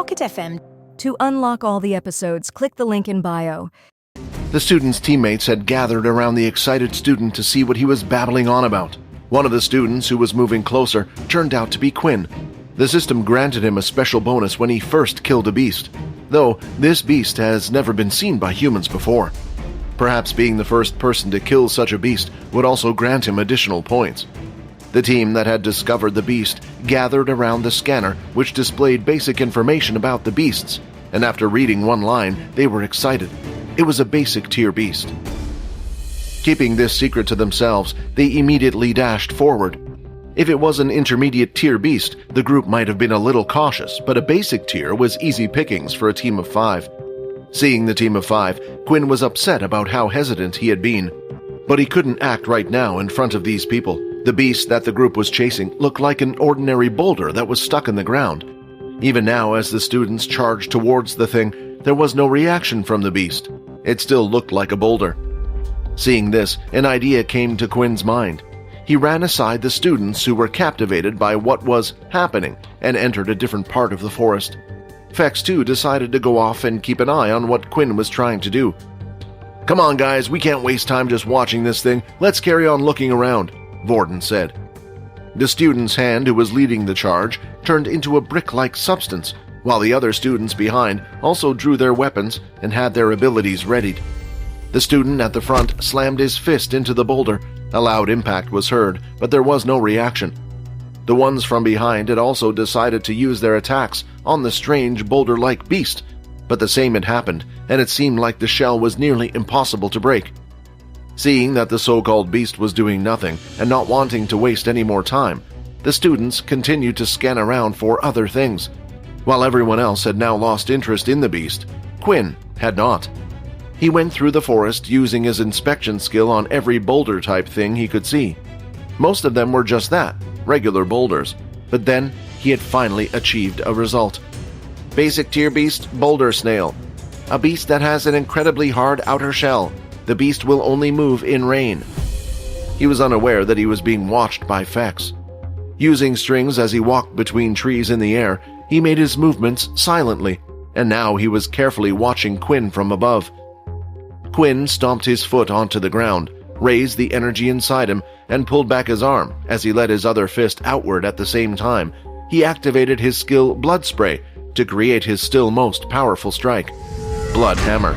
Pocket FM. To unlock all the episodes, click the link in bio. The student's teammates had gathered around the excited student to see what he was babbling on about. One of the students, who was moving closer, turned out to be Quinn. The system granted him a special bonus when he first killed a beast, though this beast has never been seen by humans before. Perhaps being the first person to kill such a beast would also grant him additional points. The team that had discovered the beast gathered around the scanner, which displayed basic information about the beasts, and after reading one line, they were excited. It was a basic tier beast. Keeping this secret to themselves, they immediately dashed forward. If it was an intermediate tier beast, the group might have been a little cautious, but a basic tier was easy pickings for a team of 5. Seeing the team of 5, Quinn was upset about how hesitant he had been. But he couldn't act right now in front of these people. The beast that the group was chasing looked like an ordinary boulder that was stuck in the ground. Even now, as the students charged towards the thing, there was no reaction from the beast. It still looked like a boulder. Seeing this, an idea came to Quinn's mind. He ran aside the students who were captivated by what was happening and entered a different part of the forest. Fex, too, decided to go off and keep an eye on what Quinn was trying to do. "Come on, guys, we can't waste time just watching this thing. Let's carry on looking around," Vorden said. The student's hand, who was leading the charge, turned into a brick-like substance, while the other students behind also drew their weapons and had their abilities readied. The student at the front slammed his fist into the boulder. A loud impact was heard, but there was no reaction. The ones from behind had also decided to use their attacks on the strange boulder-like beast, but the same had happened, and it seemed like the shell was nearly impossible to break. Seeing that the so-called beast was doing nothing and not wanting to waste any more time, the students continued to scan around for other things. While everyone else had now lost interest in the beast, Quinn had not. He went through the forest using his inspection skill on every boulder-type thing he could see. Most of them were just that, regular boulders, but then he had finally achieved a result. Basic tier beast, boulder snail. A beast that has an incredibly hard outer shell. The beast will only move in rain. He was unaware that he was being watched by Fex. Using strings as he walked between trees in the air, he made his movements silently, and now he was carefully watching Quinn from above. Quinn stomped his foot onto the ground, raised the energy inside him, and pulled back his arm as he let his other fist outward at the same time. He activated his skill Blood Spray to create his still most powerful strike, Blood Hammer.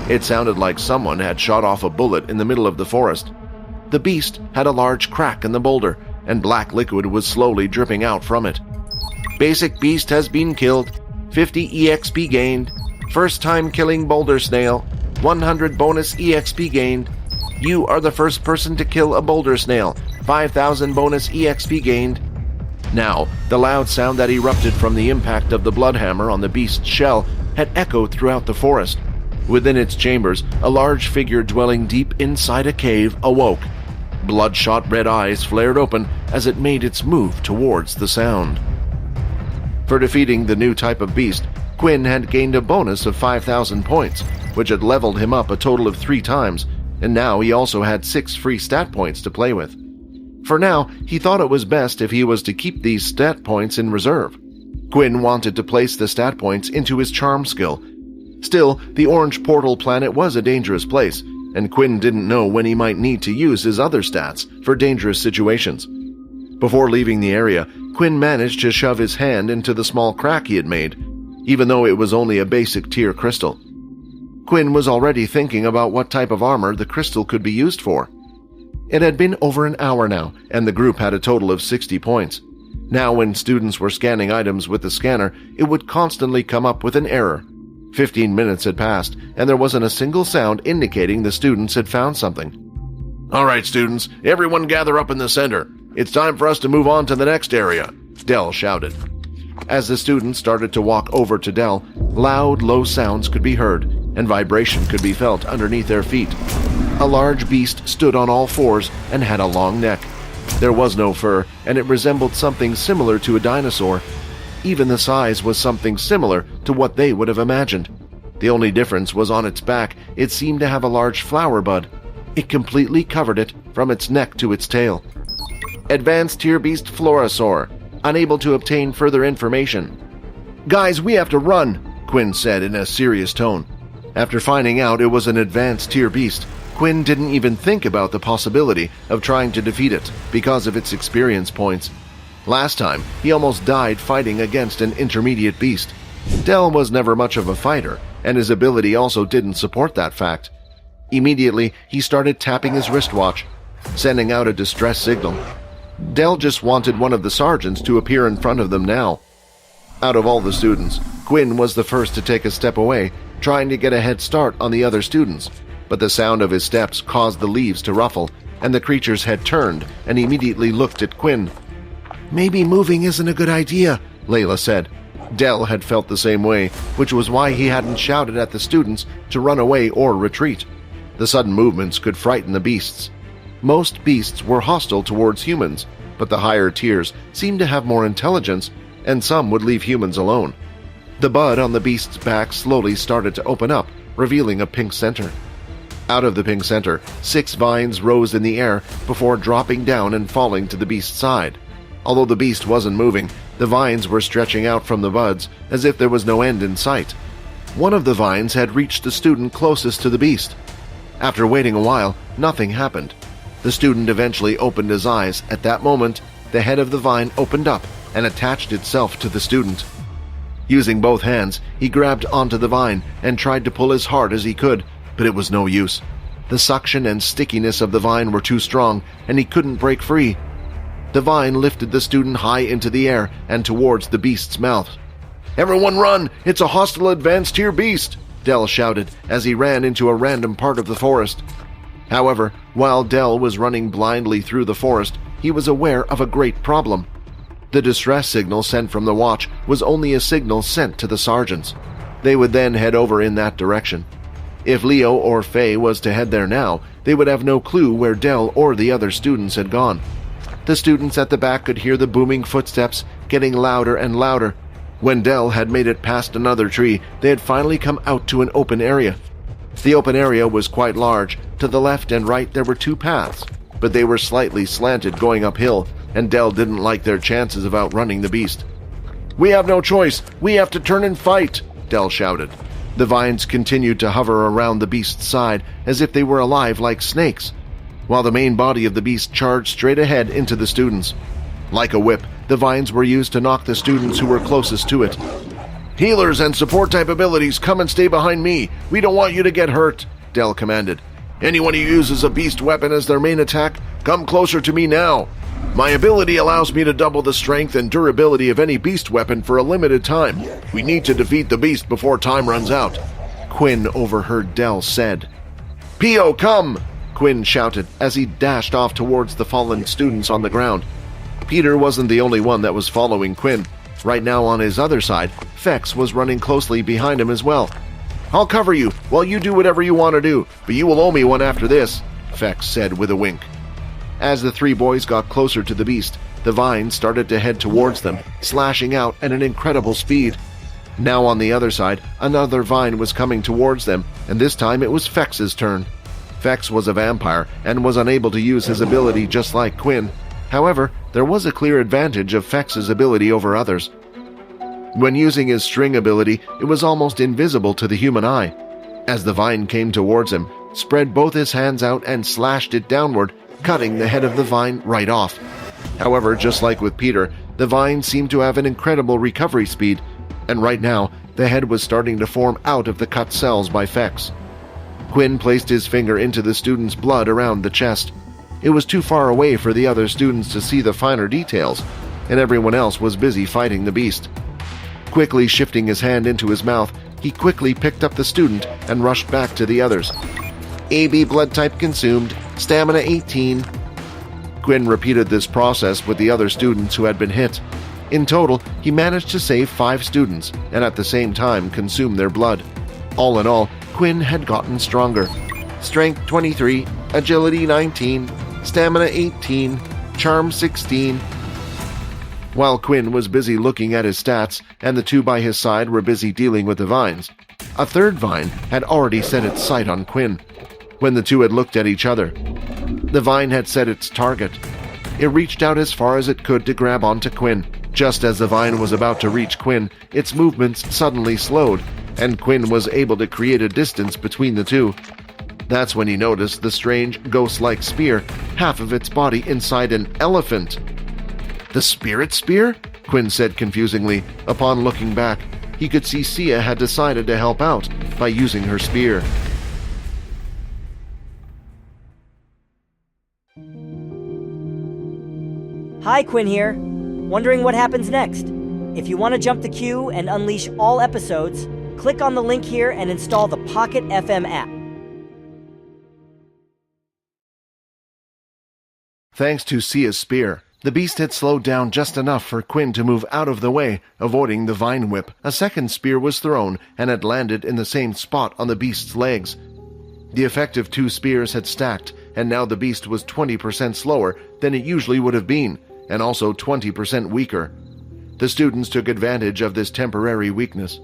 It sounded like someone had shot off a bullet in the middle of the forest. The beast had a large crack in the boulder, and black liquid was slowly dripping out from it. Basic beast has been killed. 50 EXP gained. First time killing boulder snail. 100 bonus EXP gained. You are the first person to kill a boulder snail. 5,000 bonus EXP gained. Now, the loud sound that erupted from the impact of the blood hammer on the beast's shell had echoed throughout the forest. Within its chambers, a large figure dwelling deep inside a cave awoke. Bloodshot red eyes flared open as it made its move towards the sound. For defeating the new type of beast, Quinn had gained a bonus of 5,000 points, which had leveled him up a total of 3 times, and now he also had 6 free stat points to play with. For now, he thought it was best if he was to keep these stat points in reserve. Quinn wanted to place the stat points into his charm skill. Still, the orange portal planet was a dangerous place, and Quinn didn't know when he might need to use his other stats for dangerous situations. Before leaving the area, Quinn managed to shove his hand into the small crack he had made, even though it was only a basic tier crystal. Quinn was already thinking about what type of armor the crystal could be used for. It had been over an hour now, and the group had a total of 60 points. Now when students were scanning items with the scanner, it would constantly come up with an error. 15 minutes had passed, and there wasn't a single sound indicating the students had found something. "All right, students, everyone gather up in the center. It's time for us to move on to the next area," Dell shouted. As the students started to walk over to Dell, loud, low sounds could be heard, and vibration could be felt underneath their feet. A large beast stood on all fours and had a long neck. There was no fur, and it resembled something similar to a dinosaur. Even the size was something similar to what they would have imagined. The only difference was on its back. It seemed to have a large flower bud. It completely covered it from its neck to its tail. Advanced Tier Beast Florosaur. Unable to obtain further information. "Guys, we have to run," Quinn said in a serious tone. After finding out it was an advanced tier beast, Quinn didn't even think about the possibility of trying to defeat it because of its experience points. Last time, he almost died fighting against an intermediate beast. Del was never much of a fighter, and his ability also didn't support that fact. Immediately, he started tapping his wristwatch, sending out a distress signal. Del just wanted one of the sergeants to appear in front of them now. Out of all the students, Quinn was the first to take a step away, trying to get a head start on the other students, but the sound of his steps caused the leaves to ruffle, and the creature's head turned and immediately looked at Quinn. "Maybe moving isn't a good idea," Layla said. Del had felt the same way, which was why he hadn't shouted at the students to run away or retreat. The sudden movements could frighten the beasts. Most beasts were hostile towards humans, but the higher tiers seemed to have more intelligence, and some would leave humans alone. The bud on the beast's back slowly started to open up, revealing a pink center. Out of the pink center, 6 vines rose in the air before dropping down and falling to the beast's side. Although the beast wasn't moving, the vines were stretching out from the buds as if there was no end in sight. One of the vines had reached the student closest to the beast. After waiting a while, nothing happened. The student eventually opened his eyes. At that moment, the head of the vine opened up and attached itself to the student. Using both hands, he grabbed onto the vine and tried to pull as hard as he could, but it was no use. The suction and stickiness of the vine were too strong, and he couldn't break free. The vine lifted the student high into the air and towards the beast's mouth. "Everyone run! It's a hostile advanced tier beast!" Del shouted as he ran into a random part of the forest. However, while Del was running blindly through the forest, he was aware of a great problem. The distress signal sent from the watch was only a signal sent to the sergeants. They would then head over in that direction. If Leo or Faye was to head there now, they would have no clue where Del or the other students had gone. The students at the back could hear the booming footsteps getting louder and louder. When Del had made it past another tree, they had finally come out to an open area. The open area was quite large. To the left and right there were 2 paths, but they were slightly slanted going uphill, and Del didn't like their chances of outrunning the beast. "We have no choice. We have to turn and fight," Del shouted. The vines continued to hover around the beast's side as if they were alive like snakes, while the main body of the beast charged straight ahead into the students. Like a whip, the vines were used to knock the students who were closest to it. "Healers and support-type abilities, come and stay behind me. We don't want you to get hurt," Del commanded. "Anyone who uses a beast weapon as their main attack, come closer to me now. My ability allows me to double the strength and durability of any beast weapon for a limited time. We need to defeat the beast before time runs out," Quinn overheard Del said. "Pio, come!" Quinn shouted as he dashed off towards the fallen students on the ground. Peter wasn't the only one that was following Quinn. Right now on his other side, Fex was running closely behind him as well. "I'll cover you while you do whatever you want to do, but you will owe me one after this," Fex said with a wink. As the 3 boys got closer to the beast, the vines started to head towards them, slashing out at an incredible speed. Now on the other side, another vine was coming towards them, and this time it was Fex's turn. Fex was a vampire and was unable to use his ability just like Quinn. However, there was a clear advantage of Fex's ability over others. When using his string ability, it was almost invisible to the human eye. As the vine came towards him, spread both his hands out and slashed it downward, cutting the head of the vine right off. However, just like with Peter, the vine seemed to have an incredible recovery speed, and right now, the head was starting to form out of the cut cells by Fex. Quinn placed his finger into the student's blood around the chest. It was too far away for the other students to see the finer details, and everyone else was busy fighting the beast. Quickly shifting his hand into his mouth, he quickly picked up the student and rushed back to the others. "AB blood type consumed, stamina 18. Quinn repeated this process with the other students who had been hit. In total, he managed to save 5 students and at the same time consume their blood. All in all, Quinn had gotten stronger. Strength 23, agility 19, stamina 18, charm 16. While Quinn was busy looking at his stats and the 2 by his side were busy dealing with the vines, a 3rd vine had already set its sight on Quinn. When the 2 had looked at each other, the vine had set its target. It reached out as far as it could to grab onto Quinn. Just as the vine was about to reach Quinn, its movements suddenly slowed, and Quinn was able to create a distance between the two. That's when he noticed the strange, ghost-like spear, half of its body inside an elephant. "The spirit spear?" Quinn said confusingly. Upon looking back, he could see Sia had decided to help out by using her spear. Hi, Quinn here. Wondering what happens next? If you want to jump the queue and unleash all episodes, click on the link here and install the Pocket FM app. Thanks to Sia's spear, the beast had slowed down just enough for Quinn to move out of the way, avoiding the vine whip. A second spear was thrown and had landed in the same spot on the beast's legs. The effect of two spears had stacked, and now the beast was 20% slower than it usually would have been, and also 20% weaker. The students took advantage of this temporary weakness.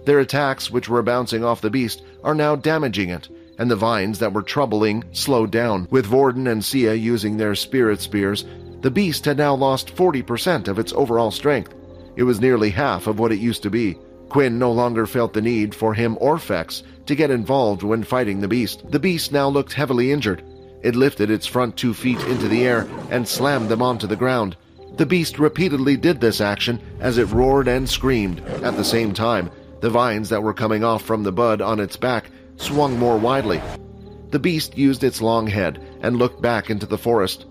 Their attacks, which were bouncing off the beast, are now damaging it, and the vines that were troubling slowed down. With Vorden and Sia using their spirit spears, the beast had now lost 40% of its overall strength. It was nearly half of what it used to be. Quinn no longer felt the need for him or Fex to get involved when fighting the beast. The beast now looked heavily injured. It lifted its front 2 feet into the air and slammed them onto the ground. The beast repeatedly did this action as it roared and screamed. At the same time, the vines that were coming off from the bud on its back swung more widely. The beast used its long head and looked back into the forest.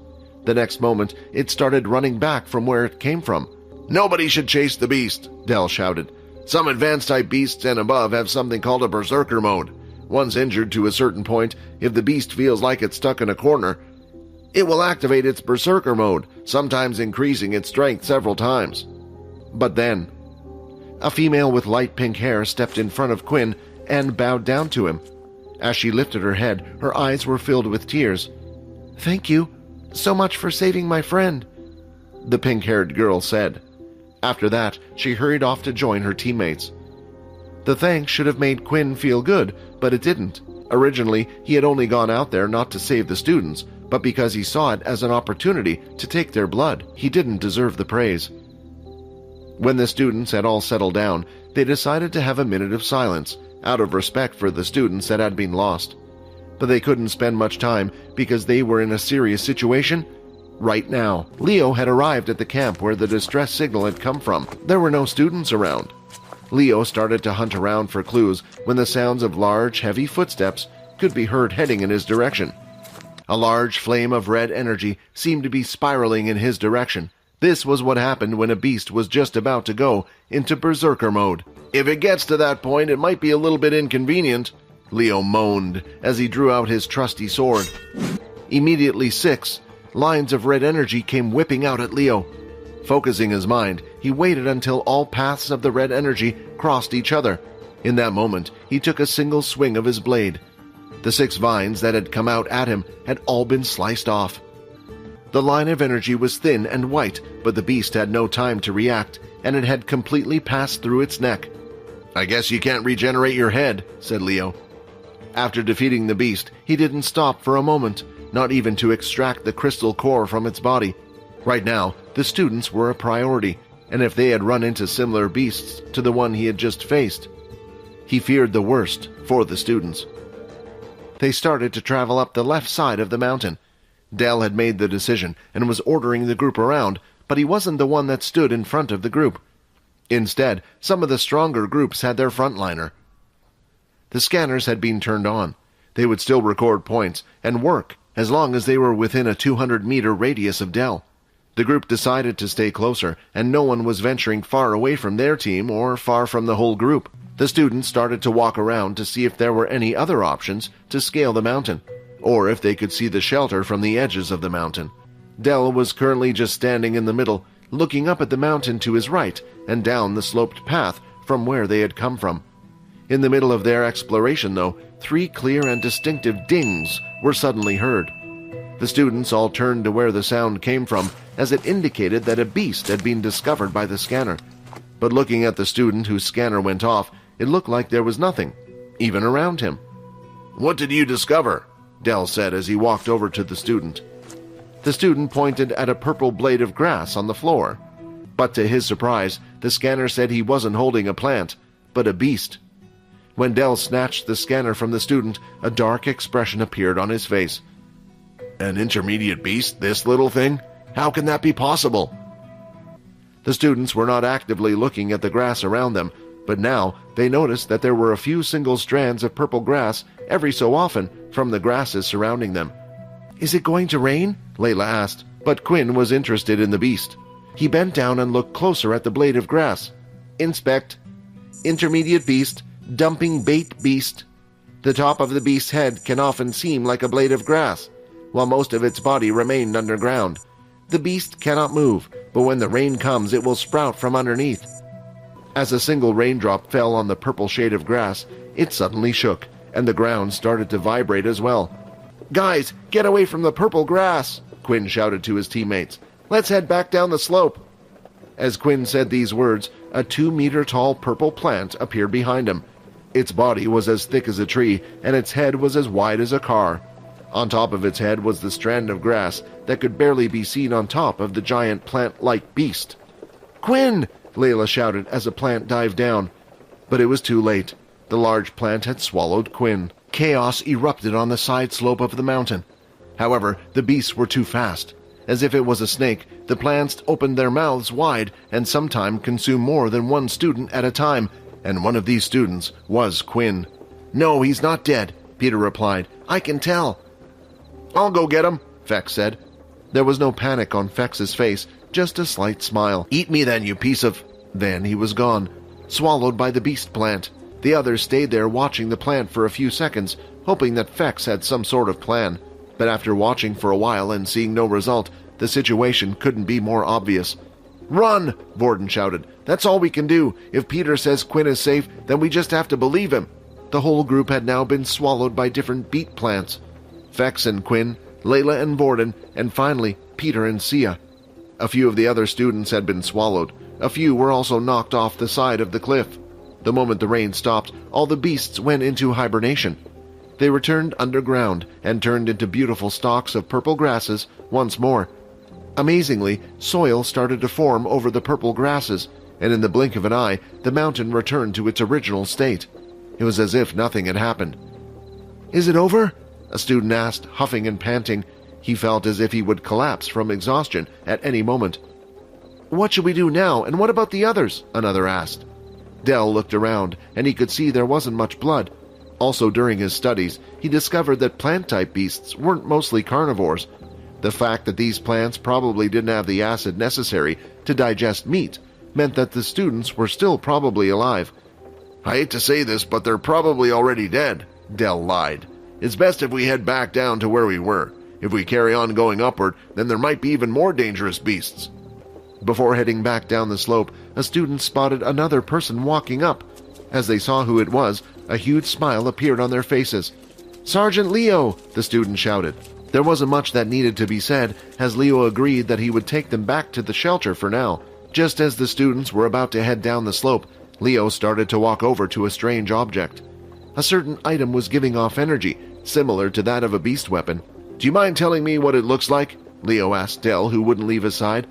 The next moment, it started running back from where it came from. "Nobody should chase the beast," Dell shouted. "Some advanced-type beasts and above have something called a berserker mode. Once injured to a certain point, if the beast feels like it's stuck in a corner, it will activate its berserker mode, sometimes increasing its strength several times." But then, a female with light pink hair stepped in front of Quinn and bowed down to him. As she lifted her head, her eyes were filled with tears. "Thank you so much for saving my friend," the pink-haired girl said. After that, she hurried off to join her teammates. The thanks should have made Quinn feel good, but it didn't. Originally, he had only gone out there not to save the students, but because he saw it as an opportunity to take their blood. He didn't deserve the praise. When the students had all settled down, they decided to have a minute of silence, out of respect for the students that had been lost. But they couldn't spend much time because they were in a serious situation right now. Leo had arrived at the camp where the distress signal had come from. There were no students around. Leo started to hunt around for clues when the sounds of large, heavy footsteps could be heard heading in his direction. A large flame of red energy seemed to be spiraling in his direction. This was what happened when a beast was just about to go into berserker mode. "If it gets to that point, it might be a little bit inconvenient," Leo moaned as he drew out his trusty sword. Immediately 6 lines of red energy came whipping out at Leo. Focusing his mind, he waited until all paths of the red energy crossed each other. In that moment, he took a single swing of his blade. The 6 vines that had come out at him had all been sliced off. The line of energy was thin and white, but the beast had no time to react, and it had completely passed through its neck. "I guess you can't regenerate your head," said Leo. After defeating the beast, he didn't stop for a moment, not even to extract the crystal core from its body. Right now, the students were a priority, and if they had run into similar beasts to the one he had just faced, he feared the worst for the students. They started to travel up the left side of the mountain. Dell had made the decision and was ordering the group around, but he wasn't the one that stood in front of the group. Instead, some of the stronger groups had their frontliner. The scanners had been turned on. They would still record points and work as long as they were within a 200-meter radius of Dell. The group decided to stay closer, and no one was venturing far away from their team or far from the whole group. The students started to walk around to see if there were any other options to scale the mountain, or if they could see the shelter from the edges of the mountain. Dell was currently just standing in the middle, looking up at the mountain to his right and down the sloped path from where they had come from. In the middle of their exploration, though, 3 clear and distinctive dings were suddenly heard. The students all turned to where the sound came from, as it indicated that a beast had been discovered by the scanner. But looking at the student whose scanner went off, it looked like there was nothing, even around him. "What did you discover?" Dell said as he walked over to the student. The student pointed at a purple blade of grass on the floor. But to his surprise, the scanner said he wasn't holding a plant, but a beast. When Dell snatched the scanner from the student, a dark expression appeared on his face. An intermediate beast, this little thing? How can that be possible? The students were not actively looking at the grass around them, but now they noticed that there were a few single strands of purple grass every so often from the grasses surrounding them. Is it going to rain? Layla asked, but Quinn was interested in the beast. He bent down and looked closer at the blade of grass. Inspect. Intermediate beast. Dumping bait beast. The top of the beast's head can often seem like a blade of grass, while most of its body remained underground. The beast cannot move, but when the rain comes it will sprout from underneath. As a single raindrop fell on the purple shade of grass, it suddenly shook, and the ground started to vibrate as well. Guys, get away from the purple grass, Quinn shouted to his teammates. Let's head back down the slope. As Quinn said these words, a 2-meter-tall purple plant appeared behind him. Its body was as thick as a tree, and its head was as wide as a car. On top of its head was the strand of grass that could barely be seen on top of the giant plant-like beast. Quinn! Layla shouted as a plant dived down. But it was too late. The large plant had swallowed Quinn. Chaos erupted on the side slope of the mountain. However, the beasts were too fast. As if it was a snake, the plants opened their mouths wide and sometimes consumed more than one student at a time, and one of these students was Quinn. No, he's not dead, Peter replied. I can tell. I'll go get him, Fex said. There was no panic on Fex's face, just a slight smile. Eat me then, you piece of... Then he was gone, swallowed by the beast plant. The others stayed there watching the plant for a few seconds, hoping that Fex had some sort of plan. But after watching for a while and seeing no result, the situation couldn't be more obvious. Run! Borden shouted. That's all we can do. If Peter says Quinn is safe, then we just have to believe him. The whole group had now been swallowed by different beet plants. Fex and Quinn, Layla and Borden, and finally Peter and Sia. A few of the other students had been swallowed. A few were also knocked off the side of the cliff. The moment the rain stopped, all the beasts went into hibernation. They returned underground and turned into beautiful stalks of purple grasses once more. Amazingly, soil started to form over the purple grasses, and in the blink of an eye, the mountain returned to its original state. It was as if nothing had happened. Is it over? A student asked, huffing and panting. He felt as if he would collapse from exhaustion at any moment. What should we do now, and what about the others? Another asked. Dell looked around, and he could see there wasn't much blood. Also, during his studies, he discovered that plant-type beasts weren't mostly carnivores. The fact that these plants probably didn't have the acid necessary to digest meat meant that the students were still probably alive. I hate to say this, but they're probably already dead, Dell lied. It's best if we head back down to where we were. If we carry on going upward, then there might be even more dangerous beasts. Before heading back down the slope, a student spotted another person walking up. As they saw who it was, a huge smile appeared on their faces. Sergeant Leo, the student shouted. There wasn't much that needed to be said, as Leo agreed that he would take them back to the shelter for now. Just as the students were about to head down the slope, Leo started to walk over to a strange object. A certain item was giving off energy, similar to that of a beast weapon. Do you mind telling me what it looks like? Leo asked Dell, who wouldn't leave his side.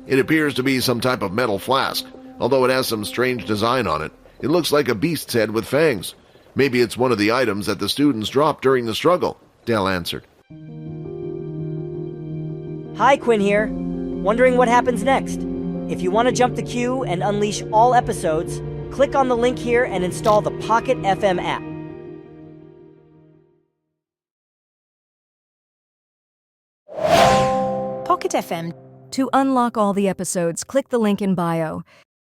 It appears to be some type of metal flask, although it has some strange design on it. It looks like a beast's head with fangs. Maybe it's one of the items that the students dropped during the struggle, Dell answered. Hi, Quinn here. Wondering what happens next? If you want to jump the queue and unleash all episodes, click on the link here and install the Pocket FM app. Pocket FM. To unlock all the episodes, click the link in bio.